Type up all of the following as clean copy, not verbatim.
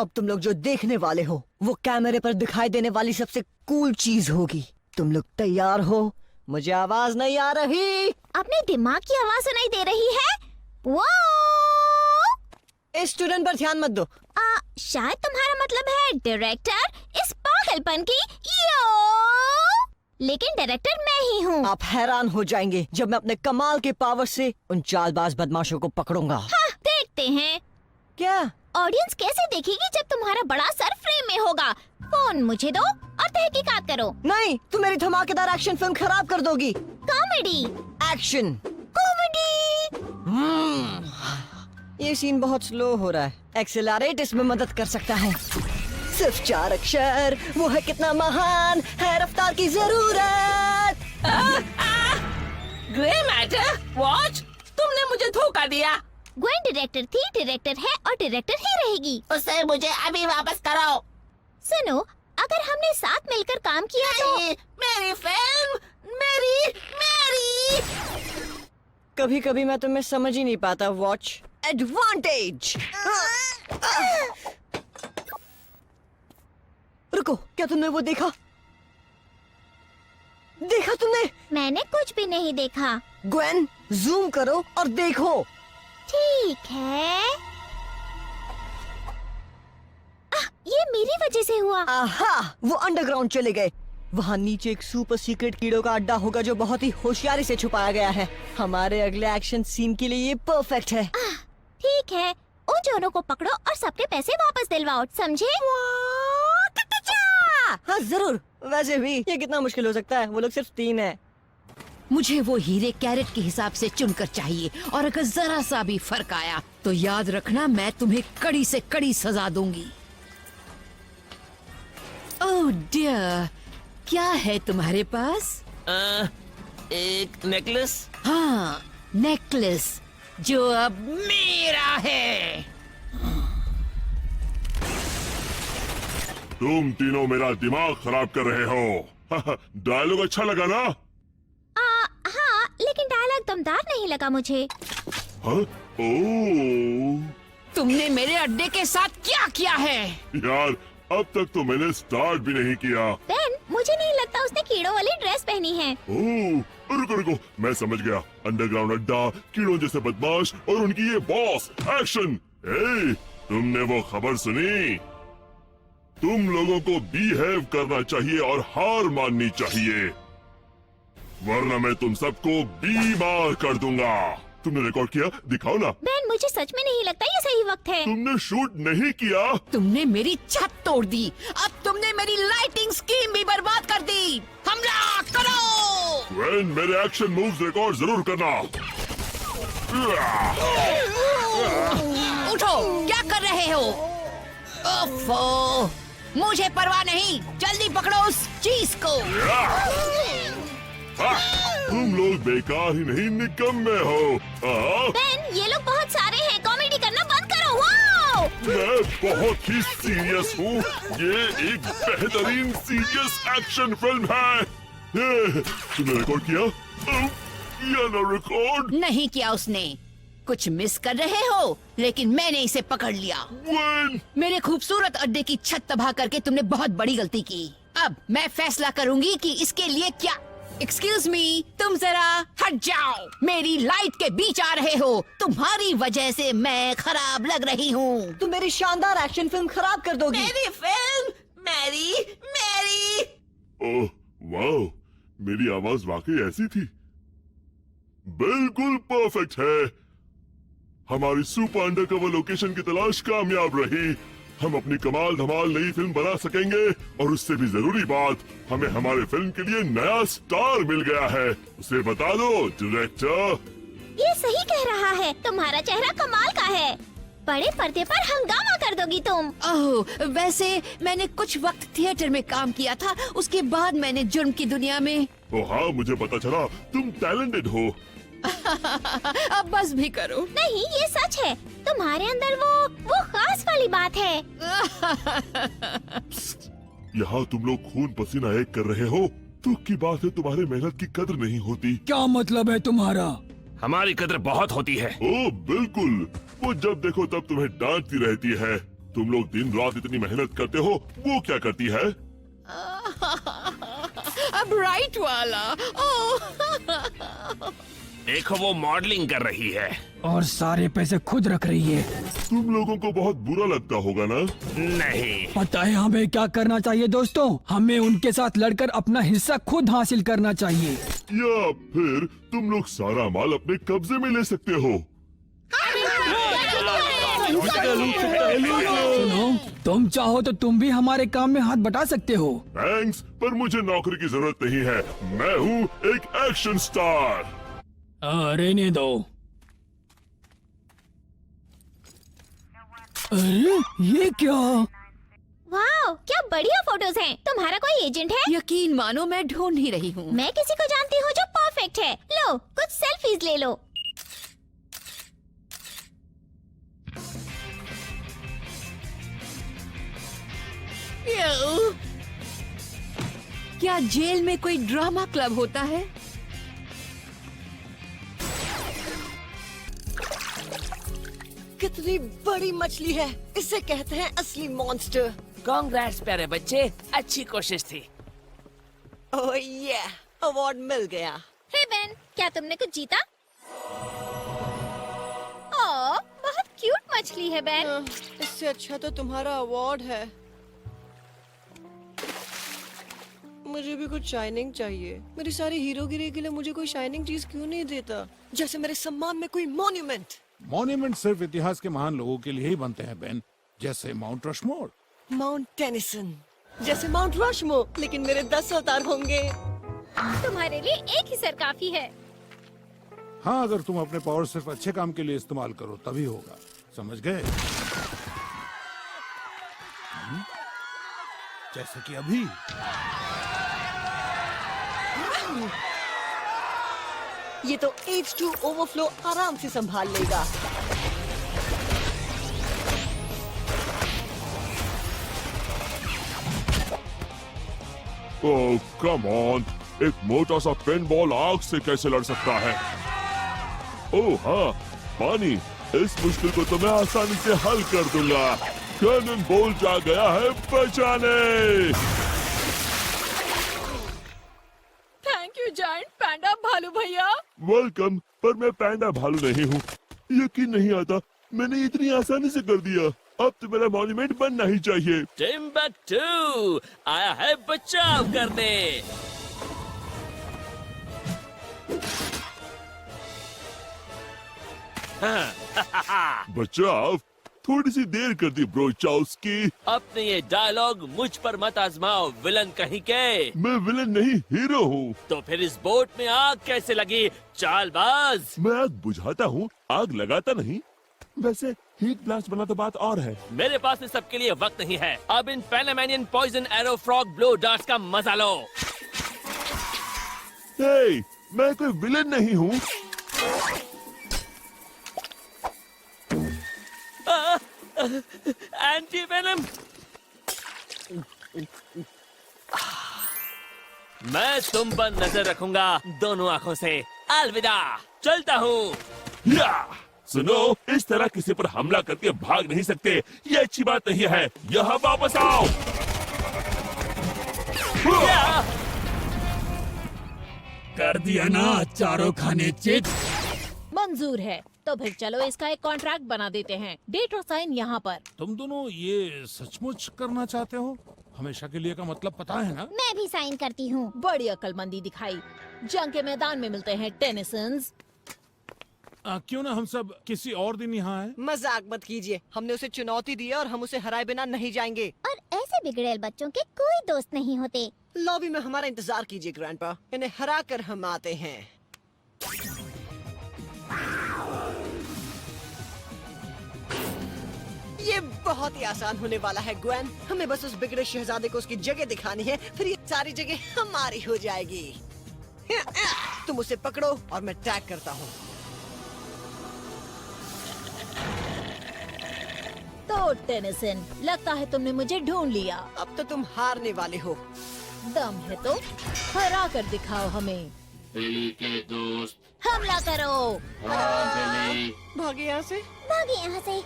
अब तुम लोग जो देखने वाले हो वो कैमरे पर दिखाई देने वाली सबसे कूल चीज होगी। तुम लोग तैयार हो? मुझे आवाज नहीं आ रही? अपने दिमाग की आवाज सुनाई दे रही है। वो इस स्टूडेंट पर ध्यान मत दो। शायद तुम्हारा मतलब है डायरेक्टर इस पागलपन की। लेकिन डायरेक्टर मैं ही हूँ। आप हैरान हो जाएंगे जब मैं अपने कमाल के पावर से उन चालबाज बदमाशों को पकड़ूंगा। हाँ, देखते हैं क्या ऑडियंस कैसे देखेगी जब तुम्हारा बड़ा सर फ्रेम में होगा। फोन मुझे दो और तहकीकात करो। नहीं, तुम मेरी धमाकेदार एक्शन फिल्म खराब कर दोगी। कॉमेडी। एक्शन। कॉमेडी। ये सीन बहुत स्लो हो रहा है। एक्सेलरेट इसमें मदद कर सकता है। सिर्फ 4 अक्षर, वो है कितना महान, है रफ्तार की जरूरत। ग्रे मैटर, वॉच, तुमने मुझे धोखा दिया। ग्वेन डायरेक्टर थी, डायरेक्टर है और डायरेक्टर ही रहेगी। उसे मुझे अभी वापस करो। सुनो, अगर हमने साथ मिलकर काम किया तो मेरी फिल्म, मेरी। कभी कभी मैं तुम्हें समझ ही नहीं पाता। Watch advantage. रुको, क्या तुमने वो देखा? देखा तुमने? मैंने कुछ भी नहीं देखा। ग्वेन, जूम करो और देखो। ठीक है। ये मेरी वजह से हुआ। आहा, वो अंडरग्राउंड चले गए। वहाँ नीचे एक सुपर सीक्रेट कीड़ों का अड्डा होगा जो बहुत ही होशियारी से छुपाया गया है। हमारे अगले एक्शन सीन के लिए ये परफेक्ट है। ठीक है, उन दोनों को पकड़ो और सबके पैसे वापस दिलवाओ, समझे? हाँ जरूर। वैसे भी ये कितना मुश्किल हो सकता है, वो लोग सिर्फ 3 हैं। मुझे वो हीरे कैरेट के हिसाब से चुनकर चाहिए और अगर जरा सा भी फर्क आया तो याद रखना मैं तुम्हें कड़ी से कड़ी सजा दूंगी। ओह डियर, क्या है तुम्हारे पास? एक नेकलेस। हाँ, नेकलेस जो अब मेरा है। तुम तीनों मेरा दिमाग खराब कर रहे हो। डायलॉग अच्छा लगा ना? हाँ, लेकिन डायलॉग दमदार नहीं लगा मुझे। हाँ? ओह तुमने मेरे अड्डे के साथ क्या किया है? यार, अब तक तो मैंने स्टार्ट भी नहीं किया। बेन, मुझे नहीं लगता उसने कीड़ों वाली ड्रेस पहनी है। ओह, रुको, मैं समझ गया। अंडरग्राउंड अड्डा, कीड़ों जैसे बदमाश और उनकी ये बॉस। एक्शन। तुमने वो खबर सुनी? तुम लोगों को बिहेव करना चाहिए और हार माननी चाहिए, वरना मैं तुम सबको बीमार कर दूंगा। तुमने रिकॉर्ड किया? दिखाओ ना। बेन, मुझे सच में नहीं लगता ये सही वक्त है। तुमने शूट नहीं किया? तुमने मेरी छत तोड़ दी। अब तुमने मेरी लाइटिंग स्कीम भी बर्बाद कर दी। हमला करो। वेन, मेरे एक्शन मूव्स रिकॉर्ड जरूर करना। उठो, क्या कर रहे हो? ओफो, मुझे परवाह नहीं, जल्दी पकड़ो उस चीज को। तुम लोग बेकार ही नहीं, निकम्मे हो। बेन, ये लोग बहुत सारे हैं, कॉमेडी करना बंद करो। वाओ! मैं बहुत ही सीरियस हूँ। ये एक बेहतरीन सीरियस एक्शन फिल्म है। तुमने रिकॉर्ड किया? किया ना रिकॉर्ड? नहीं किया उसने। कुछ मिस कर रहे हो, लेकिन मैंने इसे पकड़ लिया। वेन, मेरे खूबसूरत अड्डे की छत तबाह करके तुमने बहुत बड़ी गलती की। अब मैं फैसला करूंगी कि इसके लिए क्या। एक्सक्यूज मी, तुम जरा हट जाओ। मेरी लाइट के बीच आ रहे हो। तुम्हारी वजह से मैं खराब लग रही हूँ। तुम मेरी शानदार एक्शन फिल्म खराब कर दोगी। मेरी फिल्म, मेरी। ओह वाह, मेरी आवाज वाकई ऐसी थी। बिल्कुल परफेक्ट है। हमारी सुपर अंडरकवर लोकेशन की तलाश कामयाब रही। हम अपनी कमाल धमाल नई फिल्म बना सकेंगे और उससे भी जरूरी बात, हमें हमारे फिल्म के लिए नया स्टार मिल गया है। उसे बता दो डायरेक्टर। ये सही कह रहा है, तुम्हारा चेहरा कमाल का है। बड़े पर्दे पर हंगामा कर दोगी तुम। ओह, वैसे मैंने कुछ वक्त थिएटर में काम किया था, उसके बाद मैंने जुर्म की दुनिया में। ओह हाँ, मुझे पता चला तुम टैलेंटेड हो। अब बस भी करो। नहीं, ये सच है। तुम्हारे अंदर वो खास वाली बात है। यहाँ तुम लोग खून पसीना एक कर रहे हो। दुख की बात है, तुम्हारे मेहनत की कद्र नहीं होती। क्या मतलब है तुम्हारा? हमारी कद्र बहुत होती है। ओह बिल्कुल, वो जब देखो तब तुम्हें डांटती रहती है। तुम लोग दिन रात इतनी मेहनत करते हो, वो क्या करती है? अब राइट वाला। देखो वो मॉडलिंग कर रही है। और सारे पैसे खुद रख रही है। तुम लोगों को बहुत बुरा लगता होगा ना? नहीं, पता है हमें क्या करना चाहिए दोस्तों? हमें उनके साथ लड़कर अपना हिस्सा खुद हासिल करना चाहिए। या फिर तुम लोग सारा माल अपने कब्जे में ले सकते हो। सुनो, तुम चाहो तो तुम भी हमारे काम में हाथ बटा सकते हो। थैंक्स, पर मुझे नौकरी की जरूरत नहीं है। मैं हूँ एक एक्शन स्टार। रहने दो। अरे ये क्या? वाह, क्या बढ़िया फोटोज हैं। तुम्हारा कोई एजेंट है? यकीन मानो मैं ढूंढ ही रही हूँ। मैं किसी को जानती हूँ जो परफेक्ट है। लो, कुछ सेल्फीज ले लो। क्या जेल में कोई ड्रामा क्लब होता है? कितनी बड़ी मछली है, इसे कहते हैं असली मॉन्स्टर। कांग्रेट्स प्यारे बच्चे, अच्छी कोशिश थी। ओह ये अवार्ड मिल गया। हे बेन, क्या तुमने कुछ जीता? ओह, बहुत क्यूट मछली है बेन। इससे अच्छा तो तुम्हारा अवार्ड है। मुझे भी कुछ शाइनिंग चाहिए। मेरी सारी हीरोगिरी के लिए मुझे कोई शाइनिंग चीज क्यों नहीं देता? जैसे मेरे सम्मान में कोई मॉन्यूमेंट। मॉन्यूमेंट सिर्फ इतिहास के महान लोगों के लिए ही बनते हैं बेन, जैसे माउंट रशमोर। माउंट टेनिसन, जैसे माउंट रशमोर, लेकिन मेरे 10 अवतार होंगे। तुम्हारे लिए एक ही सर काफी है। हाँ, अगर तुम अपने पावर सिर्फ अच्छे काम के लिए इस्तेमाल करो तभी होगा, समझ गए? जैसे कि अभी। ये तो H2 ओवरफ्लो आराम से संभाल लेगा। ओह कम ऑन, एक मोटा सा पेन बॉल आग से कैसे लड़ सकता है? ओह हाँ, पानी। इस मुश्किल को तो मैं आसानी से हल कर दूंगा। कैनन बोल्ट आ गया है बचाने। थैंक यू जायंट पैंडा भालू भैया। वेलकम, पर मैं पैंडा भालू नहीं हूँ। यकीन नहीं आता, मैंने इतनी आसानी से कर दिया। अब तो मेरा मॉन्यूमेंट बनना ही चाहिए। टिम्बकटू आया है बचाव करने। बचाव? थोड़ी सी देर कर दी ब्रोचाउस्की। अपने ये डायलॉग मुझ पर मत आजमाओ, विलन कहीं के। मैं विलन नहीं, हीरो हूँ। तो फिर इस बोट में आग कैसे लगी, चालबाज? मैं आग बुझाता हूँ, आग लगाता नहीं। वैसे हीट ब्लास्ट बना तो बात और है। मेरे पास इस सब के लिए वक्त नहीं है। अब इन Panamanian poison arrow frog blow darts का मजा लो। हे, मैं कोई विलन नहीं हूँ। Anti venom. मैं तुम पर नजर रखूंगा दोनों आंखों से। अलविदा, चलता हूँ। या सुनो, इस तरह किसी पर हमला करके भाग नहीं सकते, ये अच्छी बात नहीं है। यहाँ वापस आओ। कर दिया ना चारों खाने चित। मंजूर है, तो फिर चलो इसका एक कॉन्ट्रैक्ट बना देते हैं। डेट और साइन यहाँ पर। तुम दोनों ये सचमुच करना चाहते हो? हमेशा के लिए का मतलब पता है ना? मैं भी साइन करती हूँ। बड़ी अक्लमंदी दिखाई। जंग के मैदान में मिलते हैं टेनिसन्स। क्यों ना हम सब किसी और दिन यहाँ आए? मजाक मत कीजिए, हमने उसे चुनौती दी है और हम उसे हराए बिना नहीं जाएंगे। और ऐसे बिगड़ेल बच्चों के कोई दोस्त नहीं होते। लॉबी में हमारा इंतजार कीजिए ग्रैंडपा, इन्हें हरा कर हम आते हैं। ये बहुत ही आसान होने वाला है ग्वेन। हमें बस उस बिगड़े शहजादे को उसकी जगह दिखानी है, फिर ये सारी जगह हमारी हो जाएगी। तुम उसे पकड़ो और मैं टैग करता हूँ। तो टेनिसन, लगता है तुमने मुझे ढूंढ लिया। अब तो तुम हारने वाले हो। दम है तो हरा कर दिखाओ हमें। हमला करो। भागे यहाँ से। भागे यहाँ से।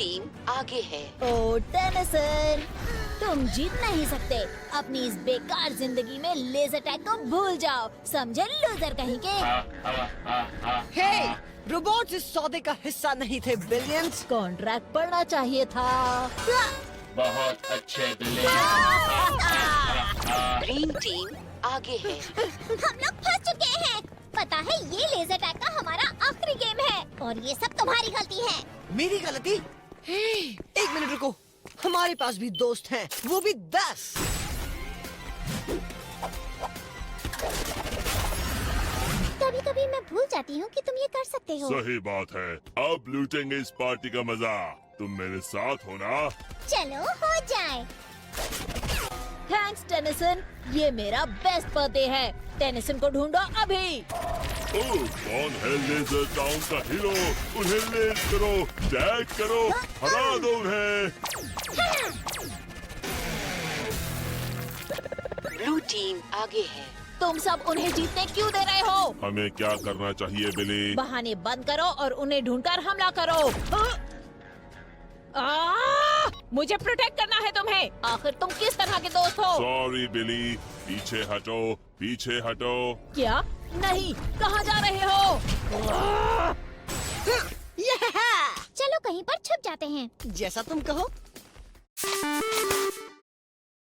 टीम आगे है। ओ टेनिसन, तुम जीत नहीं सकते। अपनी इस बेकार जिंदगी में लेजर टैग को भूल जाओ, समझे लूजर कहीं के। हे, रोबोट्स इस सौदे का हिस्सा नहीं थे बिलियंस। कॉन्ट्रैक्ट पढ़ना चाहिए था। बहुत अच्छे बिल्ली। ग्रीन टीम आगे है। हम लोग फंस चुके हैं। पता है ये लेजर टैग का हमारा आखिरी गेम है और ये सब तुम्हारी गलती है। मेरी गलती? हे, एक मिनट रुको, हमारे पास भी दोस्त हैं, वो भी 10। कभी कभी मैं भूल जाती हूँ कि तुम ये कर सकते हो। सही बात है। अब लूटेंगे इस पार्टी का मजा। तुम मेरे साथ हो ना? चलो हो जाए। थैंक्स टेनिसन, ये मेरा बेस्ट बर्थडे है। टेनिसन को ढूंढो अभी। ओह, कौन है लेजर टाउन का हीरो? उन्हें लेज करो, टैग करो, हरा दो उन्हें। ब्लू टीम आगे है। तुम सब उन्हें जीतने क्यों दे रहे हो? हमें क्या करना चाहिए बिली? बहाने बंद करो और उन्हें ढूंढकर हमला करो। मुझे प्रोटेक्ट करना है तुम्हें। आखिर तुम किस तरह के दोस्त हो? सॉरी बिली, पीछे हटो, पीछे हटो। क्या? नहीं, कहाँ जा रहे हो? चलो कहीं पर छुप जाते हैं। जैसा तुम कहो।